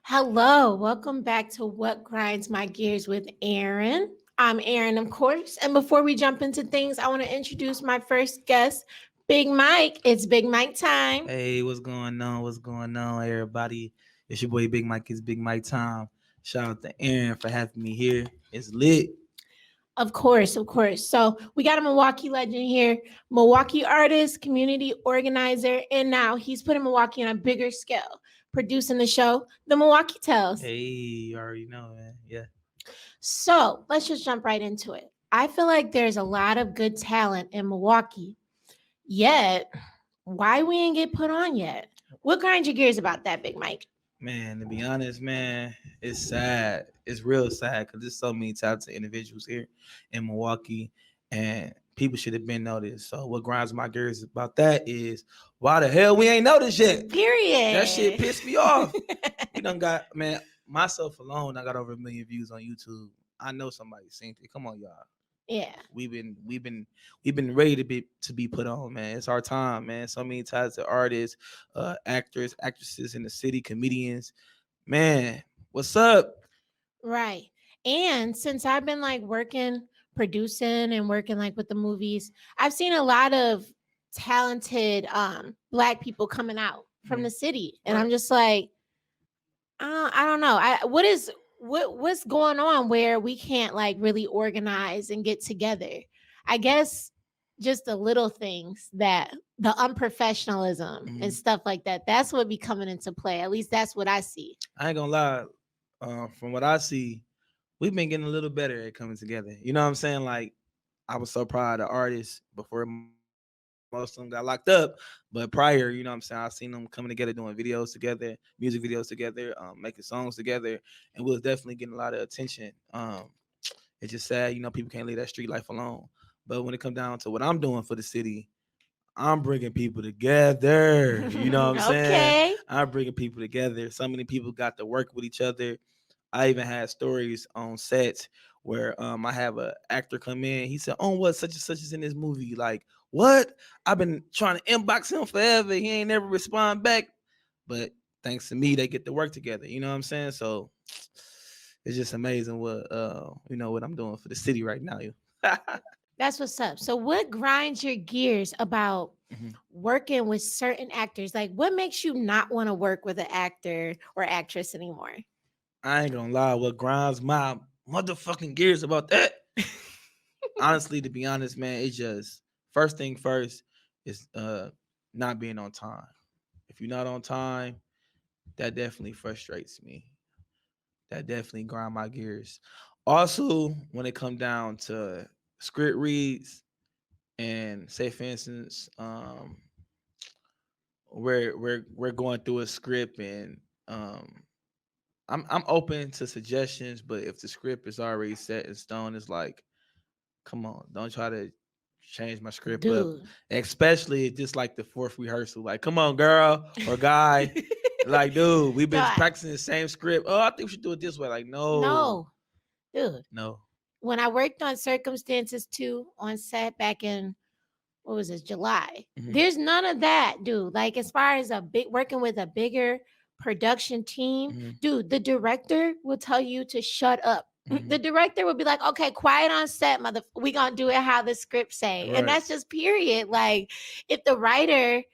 Hello, welcome back to What Grinds My Gears with Erin. I'm Erin, of course. And before we jump into things, I want to introduce my first guest, Big Mike. It's Big Mike time. Hey, what's going on? What's going on, everybody? It's your boy Big Mike. It's Big Mike time. Shout out to Erin for having me here. It's lit. Of course, of course. So we got a Milwaukee legend here, Milwaukee artist, community organizer, and now he's putting Milwaukee on a bigger scale, producing the show, The Milwaukee Tales. Hey, you already know, man. Yeah. So let's just jump right into it. I feel like there's a lot of good talent in Milwaukee, yet why we ain't get put on yet? What grinds your gears about that, Big Mike? Man, to be honest, man, it's sad. It's real sad because there's so many talented individuals here in Milwaukee, and people should have been noticed. So what grinds my gears about that is why the hell we ain't noticed yet? That shit Period. pissed me off. We done got, man, myself alone, I got over 1 million views on YouTube. I know somebody seen it. Come on, y'all. Yeah. We've been ready to be put on, man. It's our time, man. So many talented artists, actors, actresses in the city, comedians. Man, what's up? Right. And since I've been like working, producing and working like with the movies, I've seen a lot of talented black people coming out from Mhm. the city. And Right. I'm just like, I don't know. What's going on where we can't like really organize and get together? I guess just the little things that the unprofessionalism and Mhm. stuff like that. That's what be coming into play. At least that's what I see. I ain't gonna lie. From what I see, we've been getting a little better at coming together. You know what I'm saying? Like, I was so proud of the artists before most of them got locked up. But prior, you know what I'm saying, I seen them coming together, doing videos together, music videos together, making songs together, and we was definitely getting a lot of attention. It's just sad, people can't leave that street life alone. But when it comes down to what I'm doing for the city, I'm bringing people together. You know what I'm saying? Okay. I'm bringing people together. So many people got to work with each other. I even had stories on sets where I have a actor come in. He said, "Oh, what such and such is in this movie?" Like, what? I've been trying to inbox him forever. He ain't never respond back. But thanks to me, they get to work together. You know what I'm saying? So it's just amazing what I'm doing for the city right now. That's what's up. So what grinds your gears about Mhm. working with certain actors? Like what makes you not want to work with an actor or actress anymore? I ain't gonna lie. What grinds my motherfucking gears about that? Honestly, to be honest, man, it's just first thing first is not being on time. If you're not on time, that definitely frustrates me. That definitely grind my gears. Also, when it come down to script reads and say for instance, we're going through a script and I'm open to suggestions, but if the script is already set in stone, it's like, come on, don't try to change my script up. Dude. Especially just like the fourth rehearsal. Like, come on, girl or guy. Like, dude, we've been God. practicing the same script. Oh, I think we should do it this way. Like, no, No. Dude. no. When I worked on Circumstances 2 on set back in what was this, July. Mhm, There's none of that, dude. Like as far as a big working with a bigger production team, mhm, dude, the director will tell you to shut up. The mhm. director would be like, okay, quiet on set, mother. We gonna do it how the script say. And Right. that's just period. Like if the writer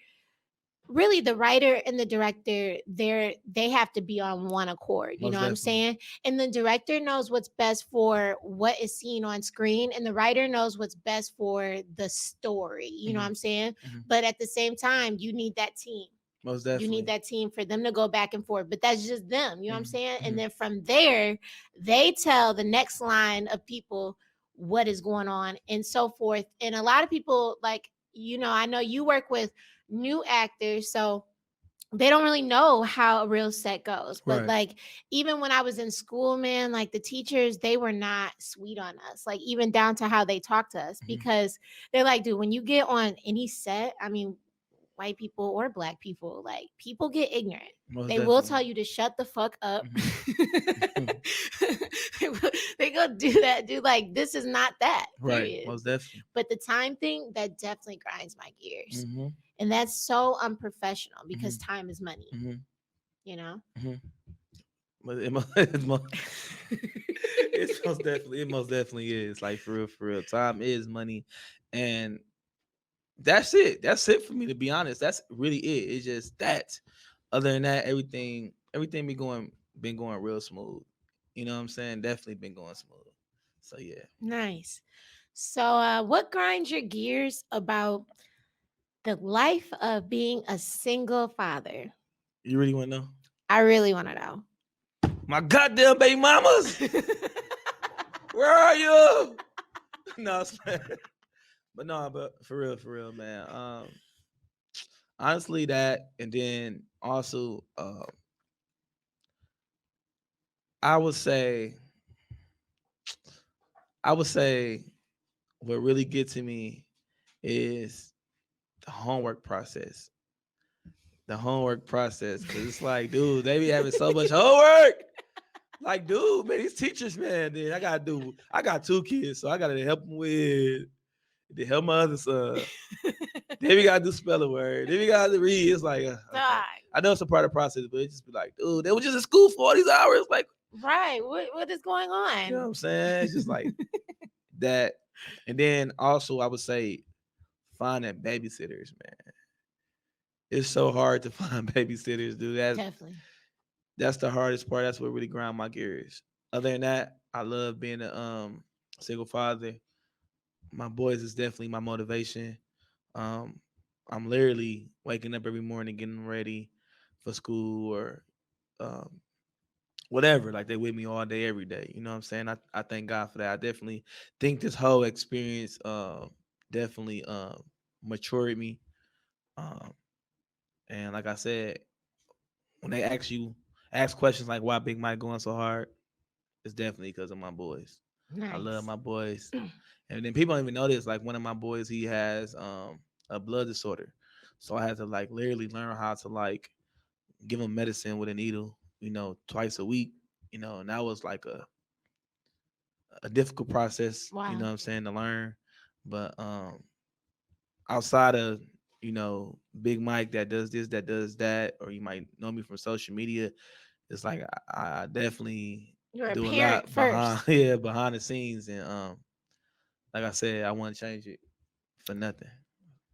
really the writer and the director they have to be on one accord, you know Most what I'm definitely. saying? And the director knows what's best for what is seen on screen and the writer knows what's best for the story, you know what Mhm, I'm saying? mhm. But at the same time you need that team. Most You need definitely. that team for them to go back and forth, but that's just them, you know what I'm Mhm, saying? And mhm. then from there they tell the next line of people what is going on and so forth. And a lot of people like, I know you work with new actors, so they don't really know how a real set goes. But Right. like even when I was in school, man, like the teachers, they were not sweet on us. Like even down to how they talk to us Mhm. because they're like, dude, when you get on any set, I mean, white people or black people, like people get ignorant. Most They will definitely. tell you to shut the fuck up. Mhm. They go do that, dude. Like this is not that. Right. Period. Most definitely. But the time thing that definitely grinds my gears. Mhm, And that's so unprofessional because mhm, time is money, mhm, you know? mhm. But it most definitely is. Like for real. Time is money. And that's it. That's it for me, to be honest. That's really it. It's just that. Other than that, everything been going real smooth. You know what I'm saying? Definitely been going smooth. So yeah. Nice. So, what grinds your gears about the life of being a single father? You really want to know? I really want to know. My goddamn baby mamas! Where are you? No, it's fine. But no, but for real, man. Honestly, that, and then also, I would say, I would say, what really gets to me is the homework process. The homework process, because it's like, dude, they be having so much homework. Like, dude, man, these teachers, man, then I got two kids, so I gotta help them with, to help my other son. Then we gotta do spelling word. Then we gotta read. It's like, okay. Dog. I know it's a part of the process, but it just be like, dude, they were just in school for all these hours. Like, Right. What is going you know what on? I'm saying? It's just like that. And then also, I would say finding babysitters, man. It's so hard to find babysitters, dude. Definitely. That's the hardest part. That's what really grind my gears. Other than that, I love being a single father. My boys is definitely my motivation. Um, I'm literally waking up every morning, getting ready for school or um, whatever. Like they with me all day, every day. You know what I'm saying? I thank God for that. I definitely think this whole experience definitely matured me. Um, and like I said, when they ask questions like why Big Mike going so hard, it's definitely because of my boys. I love Nice. my boys. And then people don't even know this. Like one of my boys, he has a blood disorder. So I had to like literally learn how to like give him medicine with a needle, twice a week. And that was like a difficult process, you know Wow. what I'm saying, to learn. But outside of, Big Mike that does this, that does that, or you might know me from social media, it's like I definitely You're a do a parent lot behind first. yeah, behind the scenes. And like I said, I wouldn't change it for nothing.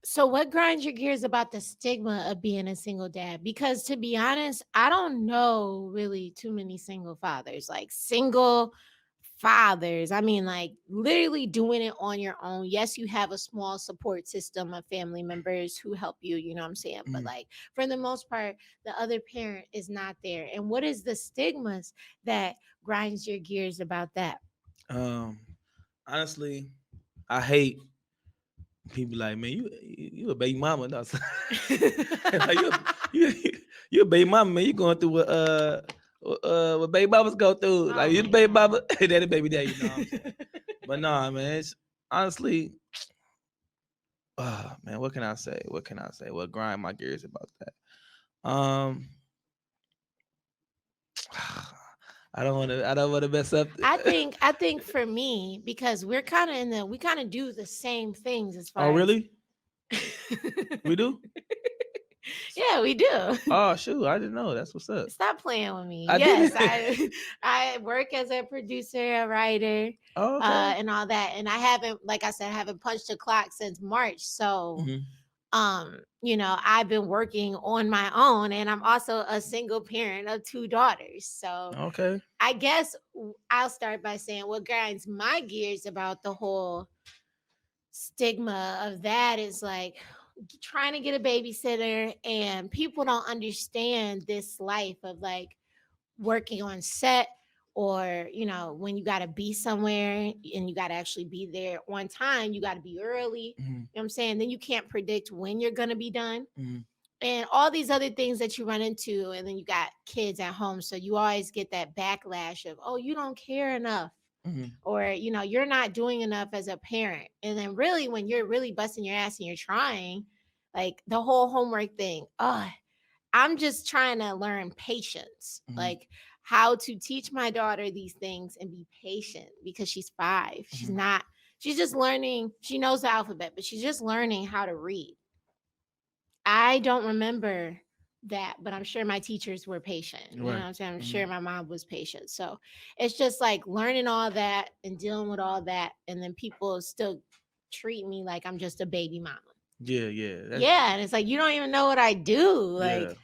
So, what grinds your gears about the stigma of being a single dad? Because to be honest, I don't know really too many single fathers, like single fathers. I mean, like literally doing it on your own. Yes, you have a small support system of family members who help you, you know what I'm saying? But Mhm. like for the most part, the other parent is not there. And what is the stigmas that grinds your gears about that? Um, honestly, I hate people like, man, you a baby mama. No, like, you a baby mama, man. You going through what baby mamas go through. Oh Like you the my baby God. mama, daddy baby daddy. You know what I'm saying? But nah, man. It's honestly, man. What can I say? What can I say? What grind my gears about that? I don't want to. I don't want to mess up. I think for me, because we're kind of in the we kind of do the same things as Oh, far as really? We do? yeah, we do. Oh, shoot! I didn't know. That's what's up. Stop playing with me. I Yes, didn't. I work as a producer, a writer, Oh, okay. and all that. And I haven't, like I said, I haven't punched a clock since March. So Hmm. I've been working on my own, and I'm also a single parent of two daughters. So Okay. I guess I'll start by saying what grinds my gears about the whole stigma of that is like trying to get a babysitter, and people don't understand this life of like working on set, or when you got to be somewhere and you got to actually be there on time, you got to be early, Hmm. what I'm saying, then you can't predict when you're going to be done, Hmm. and all these other things that you run into, and then you got kids at home, so you always get that backlash of, oh, you don't care enough, Hmm. or you're not doing enough as a parent. And then really when you're really busting your ass and you're trying, like the whole homework thing, oh, I'm just trying to learn patience, Hmm. like how to teach my daughter these things and be patient, because she's 5. Hmm. She's just learning. She knows the alphabet, but she's just learning how to read. I don't remember that, but I'm sure my teachers were patient. You know what Right. I'm saying? I'm Mhm. sure my mom was patient. So it's just like learning all that and dealing with all that, and then people still treat me like I'm just a baby mama. Yeah, yeah. That's Yeah, and it's like you don't even know what I do. yeah. Like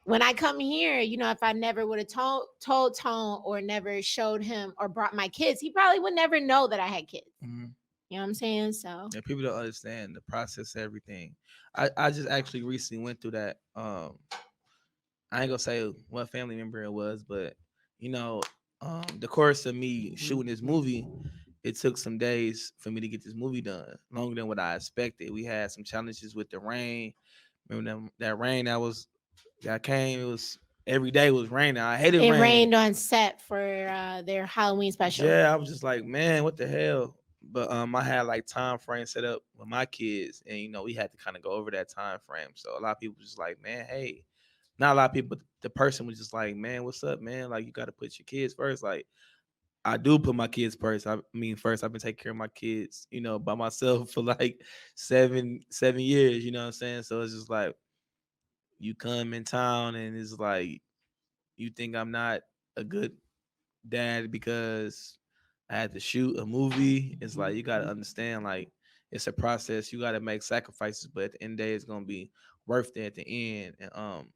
when I come here, if I never would have told Tone or never showed him or brought my kids, he probably would never know that I had kids. Mhm. You know what I'm saying? So Yeah, people don't understand the process of everything. I just actually recently went through that. I ain't gonna say what family member it was, but you know, the course of me shooting this movie, it took some days for me to get this movie done, longer than what I expected. We had some challenges with the rain. Remember that rain that came? It was every day was raining. I hated it rain. rained on set for their Halloween special. Yeah, I was just like, man, what the hell? But I had like time frame set up with my kids, and we had to kind of go over that time frame. So a lot of people was just like, man, hey, not a lot of people, but the person was just like, man, what's up, man? Like you got to put your kids first. Like I do put my kids first. I mean, first I've been taking care of my kids, by myself for like 7 years. You know what I'm saying? So it's just like you come in town, and it's like you think I'm not a good dad because I had to shoot a movie. It's like you gotta understand, like it's a process. You gotta make sacrifices, but at the end of the day, it's gonna be worth it at the end. And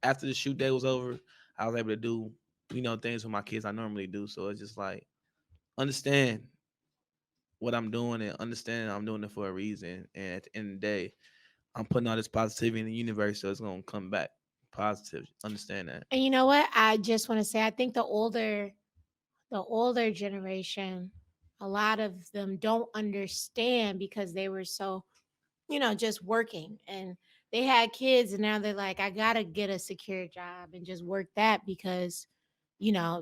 after the shoot day was over, I was able to do things with my kids I normally do. So it's just like understand what I'm doing and understand I'm doing it for a reason. And at the end of the day, I'm putting all this positivity in the universe, so it's gonna come back positive. Understand that. And you know what? I just want to say I think the older generation, a lot of them don't understand because they were so, just working and they had kids and now they're like, I gotta get a secure job and just work that because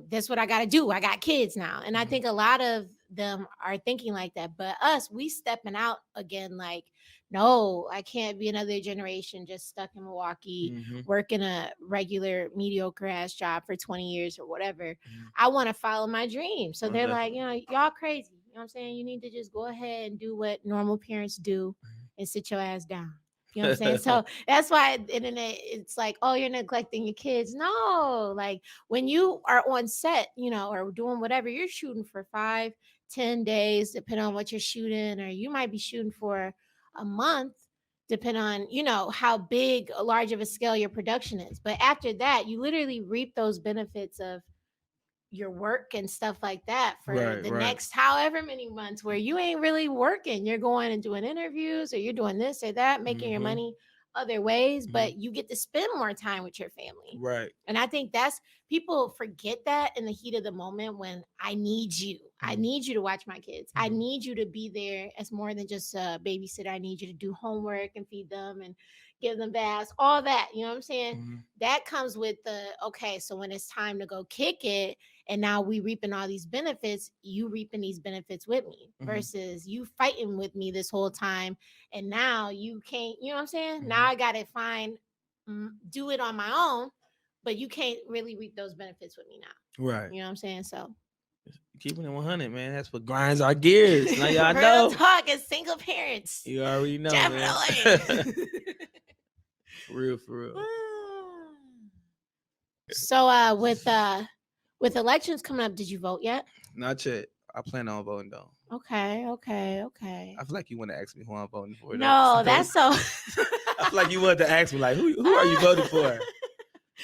that's what I got to do. I got kids now. And I Mhm. think a lot of them are thinking like that. But us, we stepping out again like, no, I can't be another generation just stuck in Milwaukee, Mhm. working a regular mediocre ass job for 20 years or whatever. Mhm. I want to follow my dream. So Most they're like, definitely. y'all crazy. You know what I'm saying? You need to just go ahead and do what normal parents do and sit your ass down. You know what I'm saying? So that's why the internet, it's like, oh, you're neglecting your kids. No, like when you are on set, or doing whatever, you're shooting for 5, 10 days, depending on what you're shooting, or you might be shooting for a month, depending on, how big, large of a scale your production is. But after that, you literally reap those benefits of your work and stuff like that for Right, the right. next however many months where you ain't really working. You're going and doing interviews or you're doing this or that, making your Mhm. money other ways, Mhm. but you get to spend more time with your family. Right. And I think that's people forget that in the heat of the moment when I need you. I Mhm. need you to watch my kids. I Mhm. need you to be there as more than just a babysitter. I need you to do homework and feed them and give them baths, all that. You know what I'm saying? Mhm. That comes with the okay, so when it's time to go kick it, and now we reaping all these benefits, you reaping these benefits with me Mhm. versus you fighting with me this whole time, and now you can't, you know what I'm saying? Now Mhm. I gotta do it on my own, but you can't really reap those benefits with me now. Right. You know what I'm saying? So Keeping it 100, man. That's what grinds our gears. Now y'all real know. talk as single parents. You already know, man. Definitely. For real, for real. So with elections coming up, did you vote yet? Not yet. I plan on voting though. Okay, okay, okay. I feel like you want to ask me who I'm voting for though. No, So that's so I feel like you wanted to ask me like who are you voting for?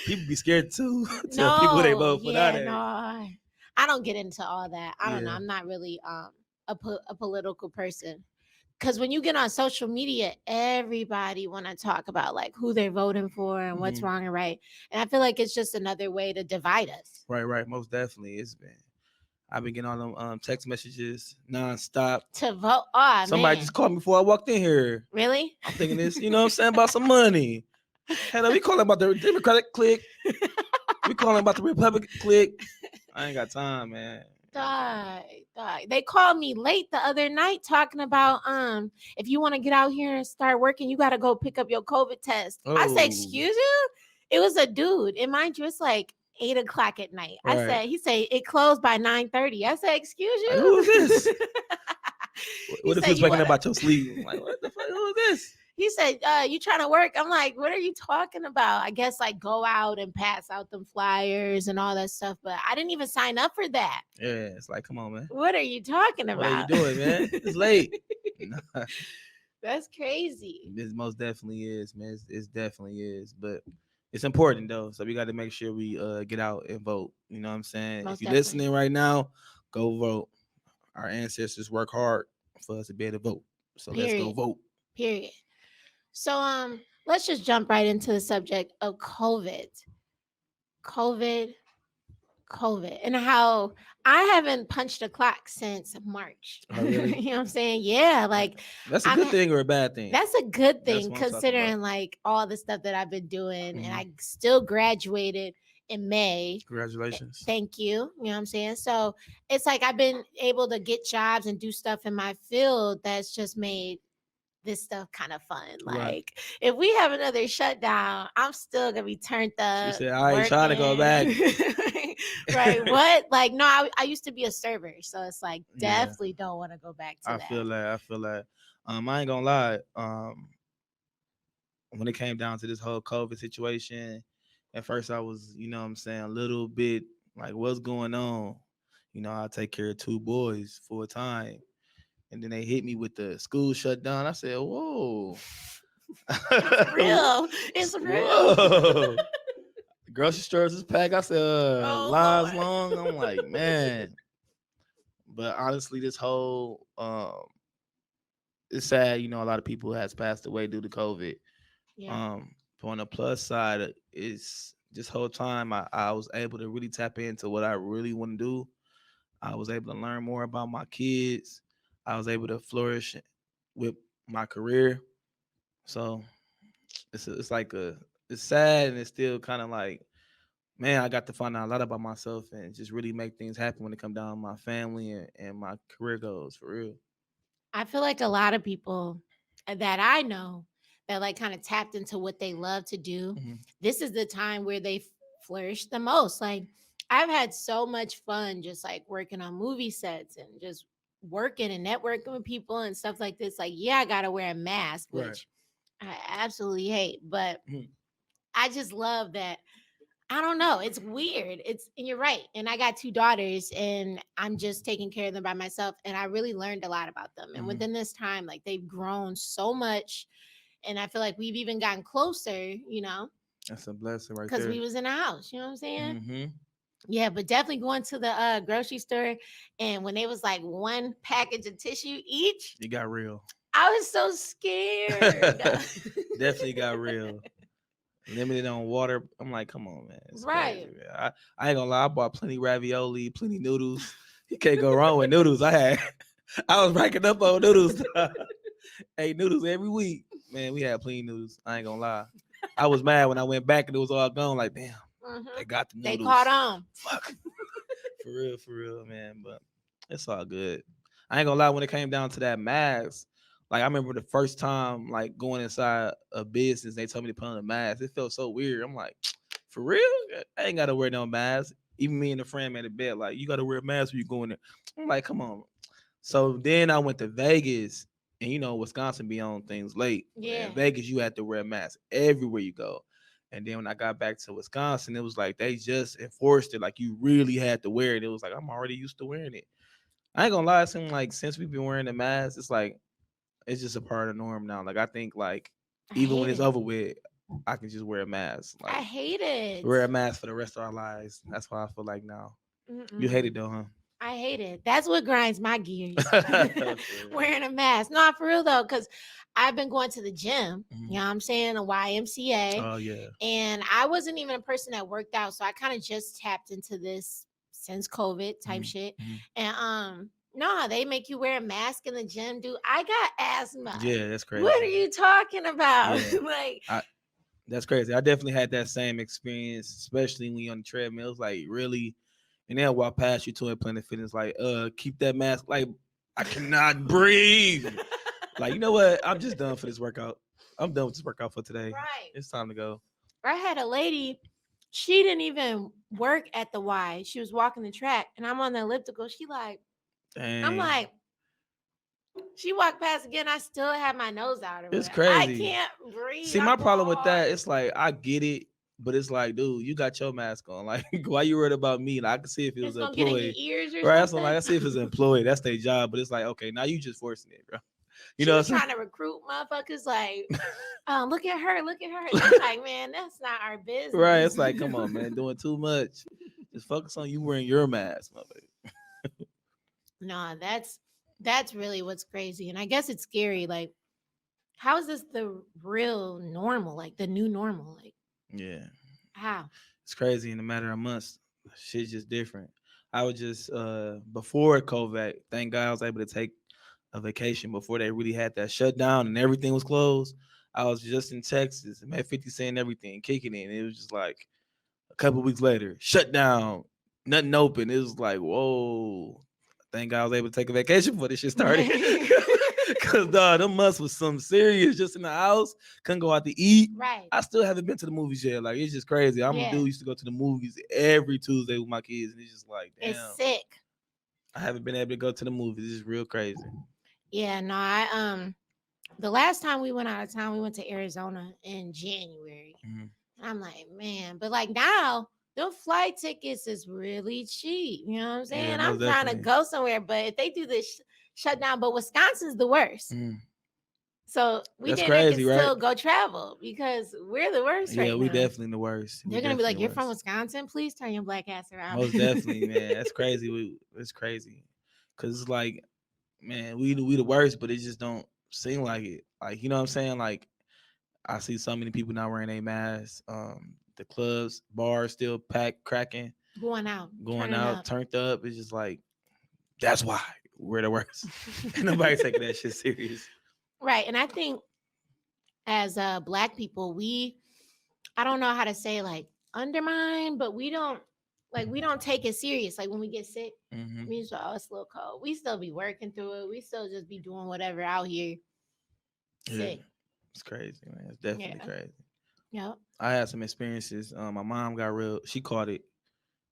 People be scared to tell people who they No, vote for yeah, nowadays. no. I don't get into all that. I don't know. Yeah. I'm not really a political person. Cuz when you get on social media, everybody want to talk about like who they're voting for and what's Mhm. wrong and right. And I feel like it's just another way to divide us. Right, right. Most definitely. It's been. I've been getting all them text messages nonstop. To vote. Oh Somebody just man. called me before I walked in here. Really? I'm thinking this, you know what I'm saying, about some money. Hell, we calling about the Democratic click. We calling about the Republican click. I ain't got time, man. Die, die. They called me late the other night talking about if you want to get out here and start working, you got to go pick up your COVID test. I said, Oh, excuse you? It was a dude. And mind you, it's like 8 o'clock at night. right. He said it closed by 9:30. I said, excuse Like, who is you? this? He What if he said, was you waking want up to out your sleep? I'm like, what the fuck? Who is this? He said, you trying to work? I'm like, what are you talking about? I guess like go out and pass out them flyers and all that stuff, but I didn't even sign up for that. Yeah, it's like, come on, man. What are you talking What are you about? doing, man? It's late. Nah, That's crazy. this most definitely is, man. It's definitely is, but it's important though. So we got to make sure we get out and vote. You know what I'm saying? If Most you're definitely. listening right now, go vote. Our ancestors work hard for us to be able to vote. So let's go Period. vote. Period. So let's just jump right into the subject of COVID, COVID, and how I haven't punched a clock since March. Oh, You really? know what I'm saying? Yeah, like That's a I'm good thing or a bad thing? that's a good That's thing what I'm talking about. considering like all the stuff that I've been doing, and Hmm. I still graduated in May. Congratulations. Thank you. You know what I'm saying? So it's like I've been able to get jobs and do stuff in my field that's just made this stuff kind of fun. Right. Like if we have another shutdown, I'm still gonna be turned She up said, I ain't trying to go back. working. Right? What? Like no, I used to be a server, so it's like Yeah, definitely don't want to go back to I that. feel that. I feel that. I ain't gonna lie. When it came down to this whole COVID situation, at first I was, you know what I'm saying, a little bit like, what's going on? You know, I take care of two boys full time. And then they hit me with the school shut down. I said, whoa. It's real. It's real. Whoa. The grocery stores is packed. I said, Oh lines Lord. long. I'm like, man. But honestly, this whole it's sad, you know, a lot of people has passed away due to COVID. Yeah. But on the plus side, it's this whole time I was able to really tap into what I really want to do. I was able to learn more about my kids. I was able to flourish with my career. So it's like it's sad and it's still kind of like, man, I got to find out a lot about myself and just really make things happen when it come down to my family and my career goals for real. I feel like a lot of people that I know that like kind of tapped into what they love to do. Hmm. This is the time where they flourish the most. Like I've had so much fun just like working on movie sets and just working and networking with people and stuff like this. Like, yeah, I gotta wear a mask, Right. which I absolutely hate, but Mhm. I just love that I don't know. It's weird. It's and you're right. And I got two daughters and I'm just taking care of them by myself. And I really learned a lot about them. And Mhm. within this time, like they've grown so much. And I feel like we've even gotten closer, That's a blessing right because we there. was in a house. You know what I'm saying? Hmm. Yeah, but definitely going to the grocery store and when they was like one package of tissue each, It got real. I was so scared. Definitely got real. Limited on water. I'm like, come on, man. It's crazy, Right. man. I ain't gonna lie, I bought plenty ravioli, plenty noodles. You can't go wrong with noodles. I was racking up on noodles. Ate noodles every week. Man, we had plenty noodles. I ain't gonna lie. I was mad when I went back and it was all gone. Like, damn, Mhm. they got the They caught noodles. on. Fuck. For real, man. But it's all good. I ain't gonna lie, when it came down to that mask, like I remember the first time like going inside a business, they told me to put on a mask. It felt so weird. I'm like, for real? I ain't gotta wear no mask. Even me and the friend made a bet, like, you gotta wear a mask when you go in there. I'm like, come on. So then I went to Vegas, and you know, Wisconsin be on things late. Yeah. In Vegas, you had to wear a mask everywhere you go. And then when I got back to Wisconsin, it was like they just enforced it. Like you really had to wear it. It was like I'm already used to wearing it. I ain't gonna lie, it seems like since we've been wearing the mask, it's like it's just a part of the norm now. Like I think like I even when hate it's it. over with, I can just wear a mask. I Like hate it. wear a mask for the rest of our lives. That's why I feel like now. You hate it Mm-mm. though, I hate it. That's what grinds my gears. huh? For real. Wearing a mask. Not for real though, because I've been going to the gym, you Mhm. know what I'm saying, a YMCA. Oh yeah. And I wasn't even a person that worked out. So I kind of just tapped into this since COVID type Mhm. shit. Mhm. And no, they make you wear a mask in the gym, dude. I got asthma. Yeah, that's What are crazy. you talking about? Yeah. Like, I That's crazy. I definitely had that same experience, especially when you're on the treadmill. It's like really, and they'll walk past you to a Planet Fitness, like, keep that mask. Like, I cannot breathe. Like, you know what? I'm just done for this workout. I'm done with this workout for today. right. It's time to go. I had a lady, she didn't even work at the Y. She was walking the track and I'm on the elliptical. I'm Dang. like, She walked past again. I still had my nose out or It's whatever. I crazy. can't breathe. See, I'm my going problem with that, hard. it's like I get it, but it's like, dude, you got your mask on. Like, why you worried about me? Like, I can see if it was It's an gonna get in your employee. ears or Right. That's what I'm like. something. I see if it's an employee. That's their job. But it's like, okay, now you just forcing it, bro. You She know was what I'm trying to recruit motherfuckers like, look at her, look at her. And I'm like, man, that's not our right. business. It's like, come on, man, doing too much. Just focus on you wearing your mask, motherfucker. No, that's really what's crazy. And I guess it's scary. Like, how is this the real normal? Like the new normal? Like, Yeah. how? It's crazy in a matter of months. Shit's just different. I was just before COVID, thank God I was able to take a vacation before they really had that shutdown and everything was closed. I was just in Texas and met 50 Cent and everything, kicking it. And it was just like a couple weeks later, shut down, nothing open. It was like, whoa. Thank God I was able to take a vacation before this shit started. Cause dog, them months was some serious just in the house. Couldn't go out to eat. Right. I still haven't been to the movies yet. Like it's just crazy. I'm a Yeah. dude used to go to the movies every Tuesday with my kids, and it's just like, It's damn, sick. I haven't been able to go to the movies. It's real crazy. Yeah, no, I the last time we went out of town, we went to Arizona in January. Mhm. I'm like, man, but like now, the flight tickets is really cheap. You know what I'm Yeah, saying? most I'm trying to definitely. go somewhere, but if they do this shutdown, but Wisconsin's the worst. Mhm. So we That's then I can crazy, right? still go travel because we're the worst Yeah, right we now. definitely the worst. We They're gonna be definitely like, the "You're from worst. Wisconsin? Please turn your black ass around." Most definitely, man. That's crazy. It's crazy. Cause it's like, man, we the worst, but it just don't seem like it. Like, you know what I'm saying? Like I see so many people not wearing a mask. The clubs, bars still packed, cracking, Going out, going turning out, up. turned up. It's just like that's why we're the worst. Ain't nobody taking that shit serious. Right, and I think as black people, we I don't know how to say like undermine, but we don't take it serious. Like when we get sick, Hmm. we just oh it's a little cold. We still be working through it. We still just be doing whatever out here Yeah, sick. it's crazy, man. It's definitely Yeah. crazy. Yep. I had some experiences. My mom got real. She caught it,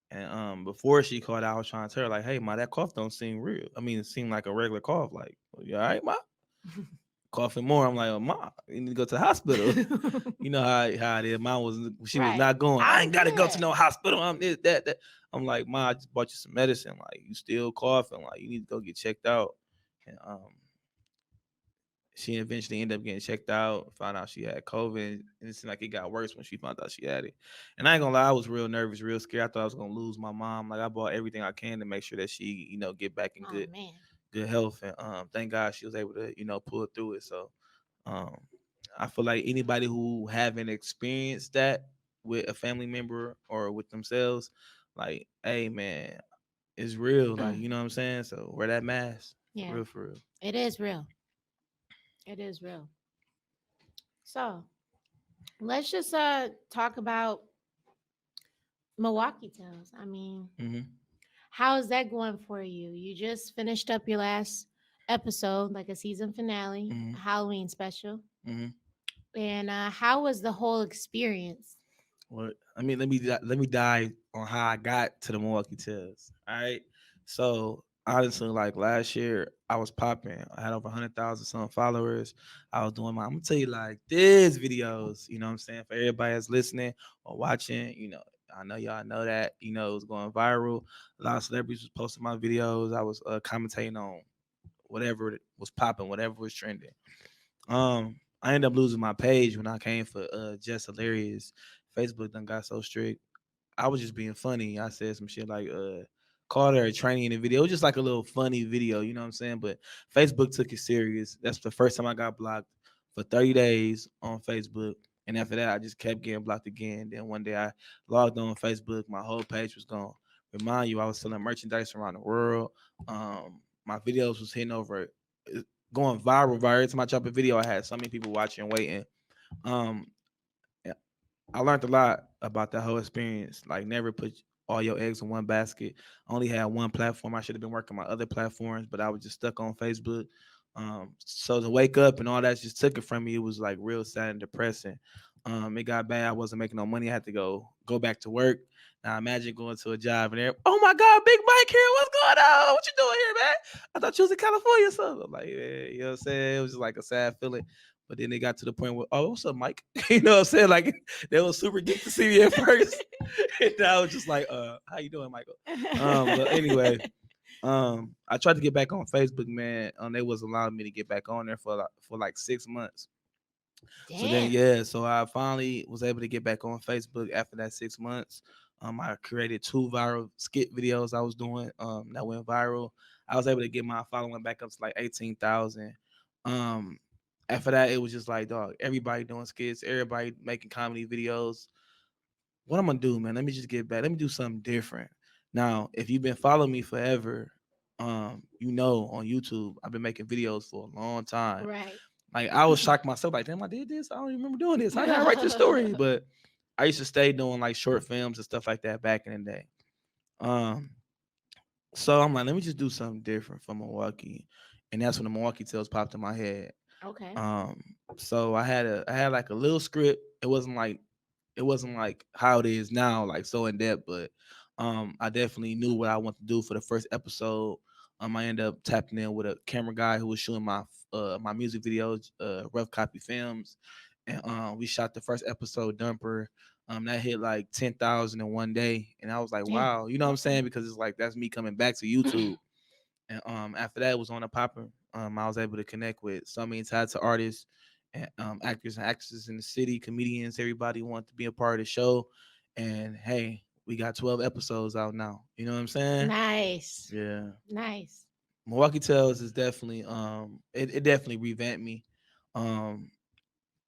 and before she caught it, I was trying to tell her like, "Hey, ma, that cough don't seem real. I mean, it seemed like a regular cough. Like, you all right, ma? Coughing more. I'm like, oh, ma, you need to go to the hospital. You know how it is. Mom was she was Right. not going. I I'm ain't gotta go to good. no hospital. I'm this, that, that. I'm like, ma, I just bought you some medicine. Like, you still coughing. Like, you need to go get checked out. And she eventually ended up getting checked out. Found out she had COVID, and it seemed like it got worse when she found out she had it. And I ain't gonna lie, I was real nervous, real scared. I thought I was gonna lose my mom. Like, I bought everything I can to make sure that she, get back in Oh good man. good health. And thank God she was able to, pull through it. So um, I feel like anybody who haven't experienced that with a family member or with themselves, like, hey man, it's real. Like, you know what I'm saying? So wear that mask. For Yeah. real, for real. It is real. It is real. So let's just talk about Milwaukee Tales. I mean, Mm-hmm. how is that going for you? You just finished up your last episode, like a season finale, Mm-hmm. a Halloween special. Mm-hmm. And how was the whole experience? What I mean, let me dive on how I got to the Milwaukee Tales. All right. So honestly, like last year, I was popping. I had over 100,000 some followers. I was doing I'm gonna tell you like this videos. You know what I'm saying, for everybody that's listening or watching. I know y'all know that. It was going viral. A lot of celebrities was posting my videos. I was commentating on whatever was popping, whatever was trending. I ended up losing my page when I came for Just Hilarious. Facebook done got so strict. I was just being funny. I said some shit like called her a training in the video. It was just like a little funny video, you know what I'm saying? But Facebook took it serious. That's the first time I got blocked for 30 days on Facebook. And after that, I just kept getting blocked again. Then one day I logged on Facebook, my whole page was gone. Remind you, I was selling merchandise around the world. My videos was hitting over going viral. Every time I drop a video, I had so many people watching, waiting. Um, yeah, I learned a lot about that whole experience. Like, never put all your eggs in one basket. I only had one platform. I should have been working my other platforms, but I was just stuck on Facebook. So to wake up and all that just took it from me. It was like real sad and depressing. It got bad. I wasn't making no money. I had to go back to work. Now imagine going to a job and they're, oh my God, Big Mike here. What's going on? What you doing here, man? I thought you was in California or something. I'm like, yeah, you know what I'm saying? It was just like a sad feeling. But then they got to the point where, oh, what's up, Mike? You know what I'm saying? Like they was super geeked to see me at first. And I was just like, how you doing, Michael? But anyway, I tried to get back on Facebook, man. They was allowing me to get back on there for like 6 months. So then, Damn. yeah, so I finally was able to get back on Facebook after that 6 months. I created two viral skit videos I was doing that went viral. I was able to get my following back up to like 18,000. Um, After that, it was just like, dog, everybody doing skits, everybody making comedy videos. What I'm gonna do, man? Let me just get back. Let me do something different. Now, if you've been following me forever, on YouTube, I've been making videos for a long time. Right. Like I was shocked myself, like, damn, I did this. I don't even remember doing this. How did I write this story? But I used to stay doing like short films and stuff like that back in the day. Um, so I'm like, let me just do something different for Milwaukee. And that's when the Milwaukee Tales popped in my head. Okay. Um, so I had like a little script. It wasn't like how it is now, like so in depth, but I definitely knew what I want to do for the first episode. I ended up tapping in with a camera guy who was shooting my music videos, rough copy films, and we shot the first episode, Dumper. That hit like 10,000 in one day, and I was like, Damn. wow, you know what I'm Okay. saying? Because it's like that's me coming back to YouTube. And after that, it was on a popper. I was able to connect with so many types of artists and actors and actresses in the city, comedians. Everybody wanted to be a part of the show. And hey, we got 12 episodes out now. You know what I'm saying? Nice. Yeah. Nice. Milwaukee Tales is definitely it definitely revamped me. Um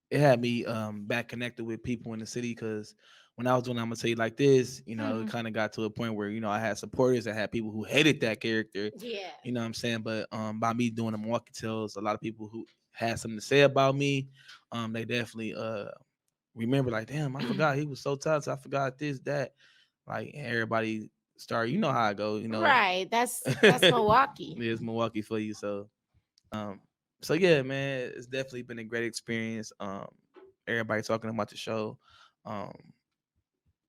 it had me back connected with people in the city because when I was doing I'm gonna tell you like this, it Mhm. kind of got to a point where I had supporters, I had people who hated that character, Yeah. you know what I'm saying? But by me doing the Milwaukee Tales, a lot of people who had something to say about me, they definitely remember like, damn, I forgot he was so talented. I forgot this, that. Like and everybody started, you know how I go, Right. That's Milwaukee. it's Milwaukee for you. Um, so yeah, man, it's definitely been a great experience. Everybody talking about the show. Um,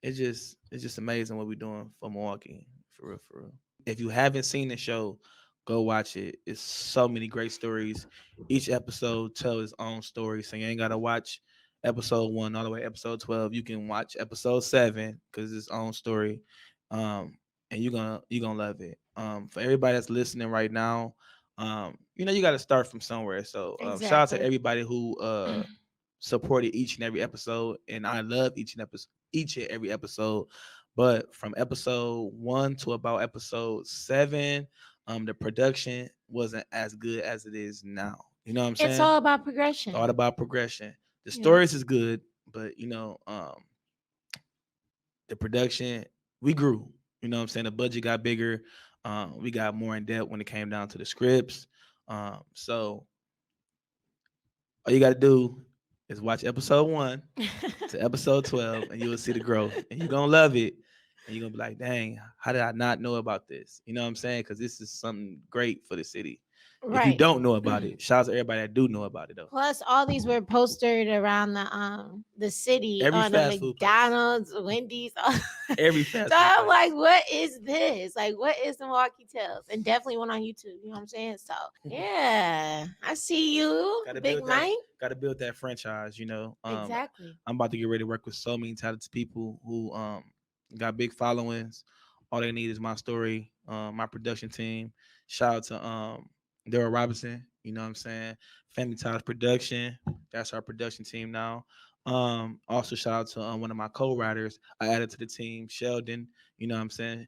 it's just amazing what we're doing for Milwaukee, for real, for real. If you haven't seen the show, go watch it. It's so many great stories. Each episode tells its own story, so you ain't gotta watch episode 1 all the way to episode 12. You can watch episode 7 because it's its own story, and you're gonna love it. For everybody that's listening right now, you got to start from somewhere. So shout out to Exactly. everybody who supported each and every episode, and I love each and every episode. But from episode 1 to about episode 7, the production wasn't as good as it is now. You know what I'm It's saying? all about It's all progression. about progression. The Yeah. stories is good, but the production, we grew. You know what I'm saying? The budget got bigger. We got more in depth when it came down to the scripts. So all you got to do is watch episode 1 to episode 12 and you will see the growth and you're going to love it. And you're going to be like, dang, how did I not know about this? You know what I'm saying? Because this is something great for the city. If you Right. don't know about it, shout out to everybody that do know about it, though. Plus, all these were postered around the city Every on a fast food place, McDonald's, Wendy's. So every fast food I'm place. like, what is this? Like, what is the Milwaukee Tales? And definitely one on YouTube. You know what I'm saying? So yeah, I see you, Gotta Big build that. Mike. Gotta build that franchise. Exactly. I'm about to get ready to work with so many talented people who got big followings. All they need is my story, my production team. Shout out to Daryl Robinson. You know what I'm saying? Family Ties Production. That's our production team now. Also shout out to one of my co-writers I added to the team, Sheldon. You know what I'm saying?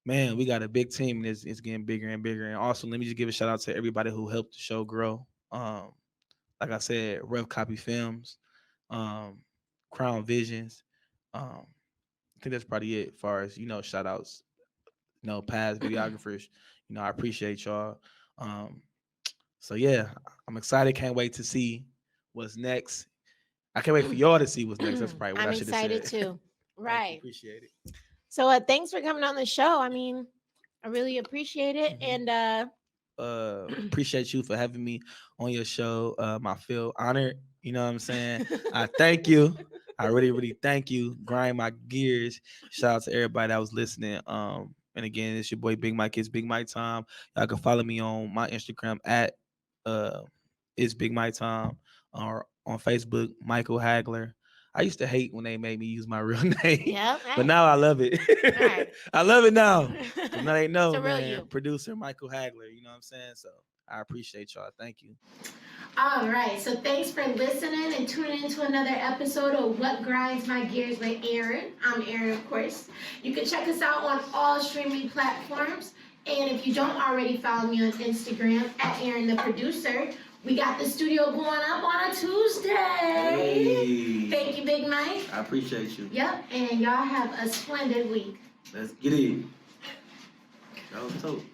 Man, we got a big team and it's getting bigger and bigger. And also, let me just give a shout out to everybody who helped the show grow. Like I said, Rough Copy Films, um, Crown Visions. I think that's probably it as far as, shout outs, past videographers. I appreciate y'all. Um, so yeah, I'm excited. Can't wait to see what's next. I can't wait for y'all to see what's next. That's probably what I'm I should have excited said. too. Thank you. Right. Appreciate it. So thanks for coming on the show. I mean, I really appreciate it. Mhm. And Appreciate you for having me on your show. I feel honored. You know what I'm saying? I thank you. I really, really thank you. Grind my gears. Shout out to everybody that was listening. And again, it's your boy Big Mike. It's Big Mike Time. Y'all can follow me on my Instagram at it's Big Mike Time, or on Facebook, Michael Hagler. I used to hate when they made me use my real name, Yep. but now I love it. Right. I love it now. Cause now they know, It's a real man. you. Producer Michael Hagler. You know what I'm saying? So I appreciate y'all. Thank you. All right, so thanks for listening and tuning into another episode of What Grinds My Gears with Erin. I'm Erin, of course. You can check us out on all streaming platforms. And if you don't already follow me on Instagram at Erin the Producer, we got the studio going up on a Tuesday. Hey. Thank you, Big Mike. I appreciate you. Yep, and y'all have a splendid week. Let's get it. That was dope.